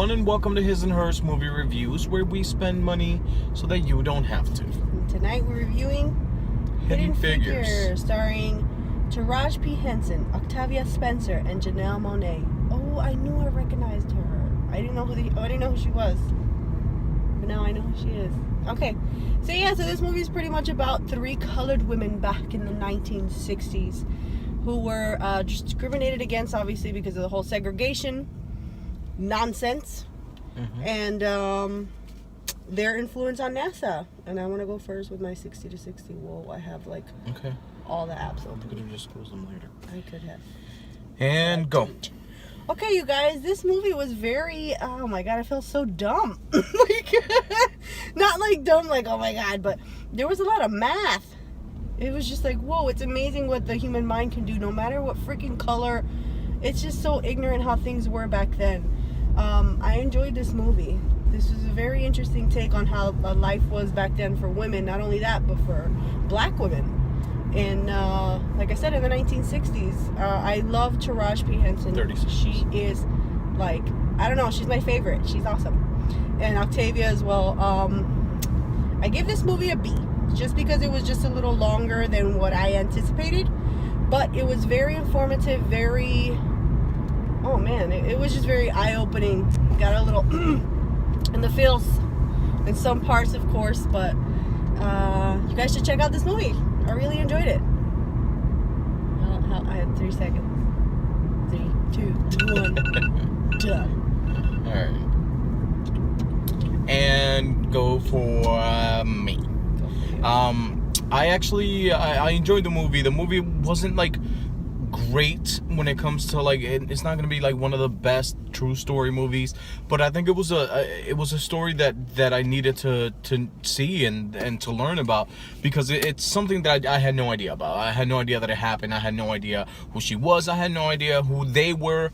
everyone, and welcome to His and Hers Movie Reviews, where we spend money so that you don't have to. Tonight we're reviewing Hidden Figures, starring Taraji P. Henson, Octavia Spencer, and Janelle Monáe. Oh, I knew I recognized her. I didn't know who she was, but now I know who she is. Okay, so this movie is pretty much about three colored women back in the 1960s who were discriminated against, obviously, because of the whole segregation nonsense, and their influence on NASA. And I want to go first with my 60 to 60. Whoa, I have all the apps open. You could have just closed them later. I could have. And go. Okay, you guys, this movie was very, oh my god, I felt so dumb. Not like dumb, like, oh my god, but there was a lot of math. It was just like, whoa, it's amazing what the human mind can do, no matter what freaking color. It's just so ignorant how things were back then. I enjoyed this movie. This was a very interesting take on how life was back then for women. Not only that, but for black women. And like I said, in the 1960s, I love Taraji P. Henson. 36. She is like, I don't know, she's my favorite. She's awesome. And Octavia as well. I give this movie a B, just because it was just a little longer than what I anticipated. But it was very informative, very, oh man, it was just very eye-opening. Got a little in the feels in some parts, of course, but you guys should check out this movie. I really enjoyed it. I had 3 seconds. 3, 2, 1, done. Alright. And go for me. I enjoyed the movie. The movie wasn't like great when it comes to like it's not gonna be like one of the best true story movies, but I think it was a story that I needed to see and to learn about, because it's something that I had no idea about. I had no idea that it happened. I had no idea who she was. I had no idea who they were.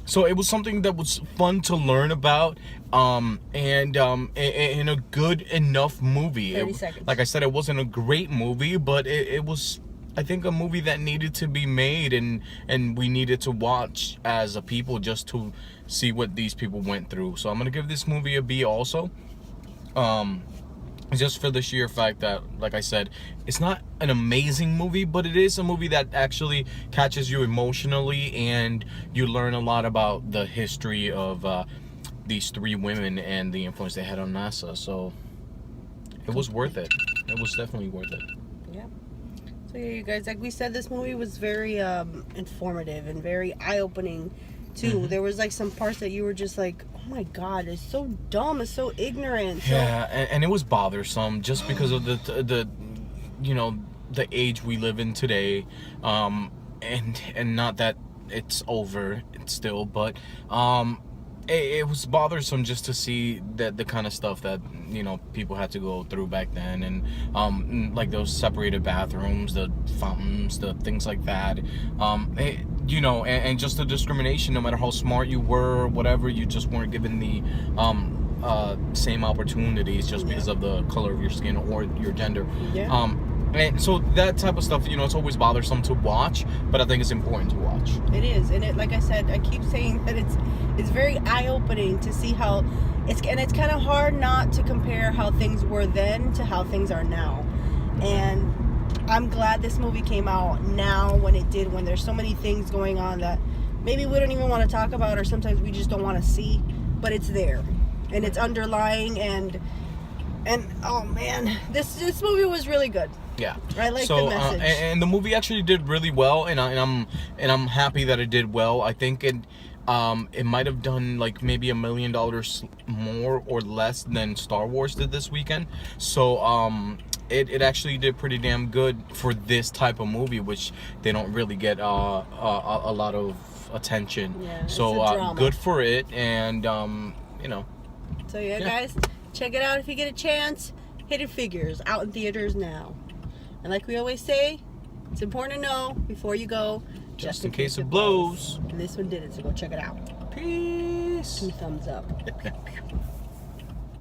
So it was something that was fun to learn about, and in a good enough movie. 30 seconds. Like I said, it wasn't a great movie, but it was, I think, a movie that needed to be made, and we needed to watch as a people just to see what these people went through. So I'm gonna give this movie a B also. Just for the sheer fact that, like I said, it's not an amazing movie, but it is a movie that actually catches you emotionally, and you learn a lot about the history of these three women and the influence they had on NASA. So it was worth it. It was definitely worth it. Yeah. So yeah, you guys, like we said, this movie was very informative and very eye-opening too. There was like some parts that you were just like, oh my god, it's so dumb, it's so ignorant. Yeah, and it was bothersome just because of the you know, the age we live in today, and not that it's over, it's still, but it was bothersome just to see that the kind of stuff that, you know, people had to go through back then, and like those separated bathrooms, the fountains, the things like that, you know, and just the discrimination. No matter how smart you were, whatever, you just weren't given the same opportunities just because of the color of your skin or your gender. And so that type of stuff, you know, it's always bothersome to watch, but I think it's important to watch. It is, and it, like I said, I keep saying that it's very eye-opening to see how it's kind of hard not to compare how things were then to how things are now. And I'm glad this movie came out now when it did, when there's so many things going on that maybe we don't even want to talk about, or sometimes we just don't want to see, but it's there and it's underlying, and oh man, this movie was really good. Yeah, I like the message. And the movie actually did really well, and I'm happy that it did well. I think it might have done like maybe $1 million more or less than Star Wars did this weekend. So it actually did pretty damn good for this type of movie, which they don't really get a lot of attention. Yeah, so good for it, and you know. So yeah, guys, check it out if you get a chance. Hidden Figures, out in theaters now. And like we always say, it's important to know before you go, just in case it blows. And this one did it, so go check it out. Peace. 2 thumbs up.